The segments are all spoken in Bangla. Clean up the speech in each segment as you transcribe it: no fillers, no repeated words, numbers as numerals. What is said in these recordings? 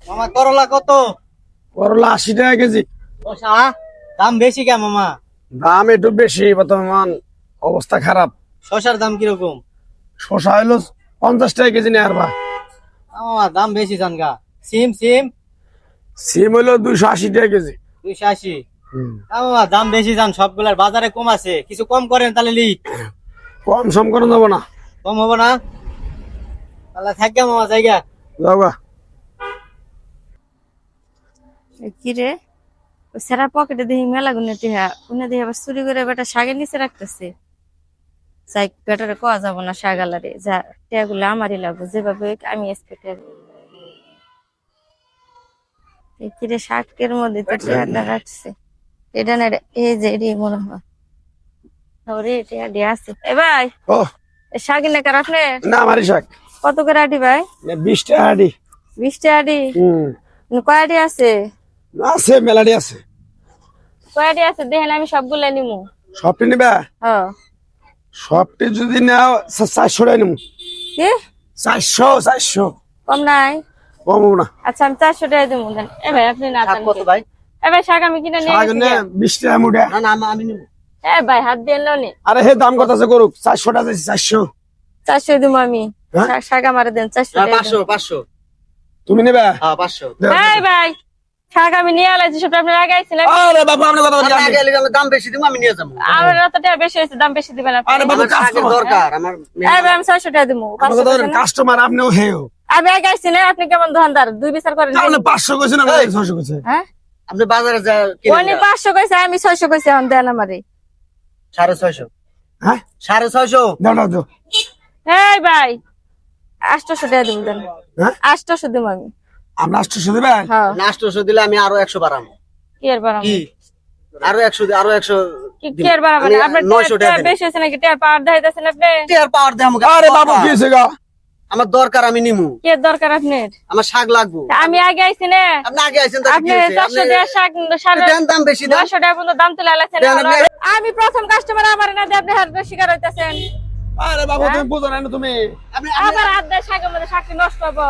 মামা করলা কত? করলা 80 টাকা কেজি। শসা দাম বেশি কে মামা? দাম একটু বেশি, বর্তমান অবস্থা খারাপ। শসার দাম কিরকম? শসা হইলো 50 টাকা কেজি নেই আর বা। মামা দাম বেশি জানগা। সিম সিম সিম হইলো 280 টাকা কেজি। 280। মামা দাম বেশি জান, সবগুলার বাজারে কম আছে, কিছু কম করেন তাহলে লি। কম সম করে দেবো না। কম হবো না তাহলে থাকবে মামা জায়গা। যাও গা। কি রে, ওই সারা পকেটে দেখি মেলা গুনে টিহা, উনি দেখি আবার চুরি করে বেটা শাকের নিচে রাখতেছে। যাই বেটারে কোয়া যাবো না, শাগালারে যা টিয়াগুলো আমারই লাগবো, যেভাবে হোক আমি এক্সপেক্টের। কি রে, শাকের মধ্যে তো টিয়াটা রাখছে, এটা না এই যে এটি মনে হয় ওরে টিয়া দিয়ে আছে। এ ভাই, ও শাক এনে কার আপনি? না, আমারই শাক। কত করে আটি ভাই? 20 টাকা আটি। 20 টাকা আটি? কয়টি আছে? আছে, মেলাডি আছে। কয়টি আছে দেখেন, আমি সবগুলো নিমু। সবটি নিবা? হ্যাঁ। সবটি যদি নাও 400 টাকা নিমু। কি 400? কম নাই? কম হবো না। আচ্ছা আমি 400 টাকা দেবো দেন। এ ভাই আপনি না শাক দেন কত কে? ভাই? এ ভাই শাক আমি কিনে নিয়ে শাক গেছি নে গে। 20 টাকা মুঠা। না না আমি নিব। এ ভাই হাত দিয়ে লো নি। আরে হে দাম কত আছে করুক, 400 টাকা দিছি, 400। 400 দেবো আমি। হ্যাঁ? শাক আমারে দেন 400 টাকা। 500 500। তুমি নিবা? হ্যাঁ 500। দাও, দাও, এই ভাই শাক আমি নিয়ে আলাইছি, সব আপনি লাগাইছিলেন। দাও। আরে বাবু, আপনি কথা বলি। আগে এলে দাম বেশি দিব, আমি নিয়ে যাবো। আমার এত টাকা বেশি হয়েছে, দাম বেশি দিবেন আপনি। আরে বাবু, আমার শাকের দরকার আমার। এই ভাই আমি 600 টাকা দেবো। 500 টাকা দেন। কাস্টমার আপনিও হেও। আমি আগে আইছি না, আপনি কেমন দোকানদার, দুই বিচার করেন। তাহলে 500 কইছেন না, 600 কইছে। হ্যাঁ আপনি বাজারে যা কিনে উনি 500 কইছে, আমি 600 কইছি, এখন দেন আমারে। 650। হ্যাঁ 650। দাও দাও দাও। এই ভাই 800 টাকা দেবো দেন। হ্যাঁ 800 দেবো আমি। আমরা 800 দিবেন? হ্যাঁ। না 800 দিলে আমি আরো 100 বাড়াবো। কি আর বাড়াবো? কি আরো 100 আরো 100 কি আর বাড়াবেন? আপনার 900 টাকা টাকা বেশি হয়েছে নাকি? টাকা পাওয়ার দেখাইতেছেন আপনি? আর পাওয়ার দে আমাকে। আরে বাবু, কি হইছে গা? আমার দরকার, আমি নিমু। কি আর দরকার আপনার? আমার শাক লাগবো। আমি আগে আইছি না, আপনি আগে আইছেন তাহলে আপনি কি হইছে? 400 টাকা শাক দেন দাম বেশি দাম। 900 টাকা পর্যন্ত দাম তুলে আলাইছেন। দেন আপনি। আমি প্রথম কাস্টমার, আমার না দিয়ে আপনি হাত শিকার হইতাছেন। আরে বাবু, তুমি বুঝো না তুমি। আপনি আবার হাত দিয়ে শাকের মধ্যে শাকটি নষ্ট হবো।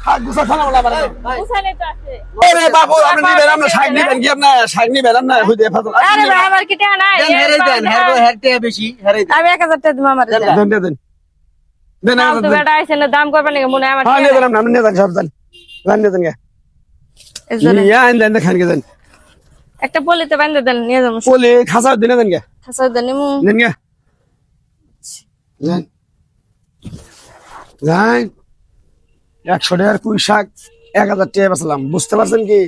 শাক গুছা খানা বলা পারে। বুঝাইলে তো আছে। আরে বাবু, আপনি নিবেন, আপনি শাক নিবেন কি? আপনি শাক নিবেন না হইতে ফাজল। আরে ভাই আমার কি টাকা নাই? দেন হেরে দেন, হেরতে বেশি হেরে দেন। আমি 1000 টাকা দিব আমার। দেন। দেন দেন দেন। দেন দাম তো বেটা আইছেন না, দাম করবেন নাকি? মনে হয় আমার হ্যাঁ টাকা নিয়ে নাই। দেন, আপনি নিয়ে দেন সব দেন। দেন দেন গে। এই জন্য নিয়ে আইন দেন, খান গে দেন। একটা পলিতে বাঁধে দেন, নিয়ে যাবো। বলে খাসা দিনে দেন গে। খাসা দেন নিমু। দেন গে। দেন। দেন। 100 টাকার পুঁই শাক 1000 টাকা বেচলাম, বুঝতে পারছেন কি?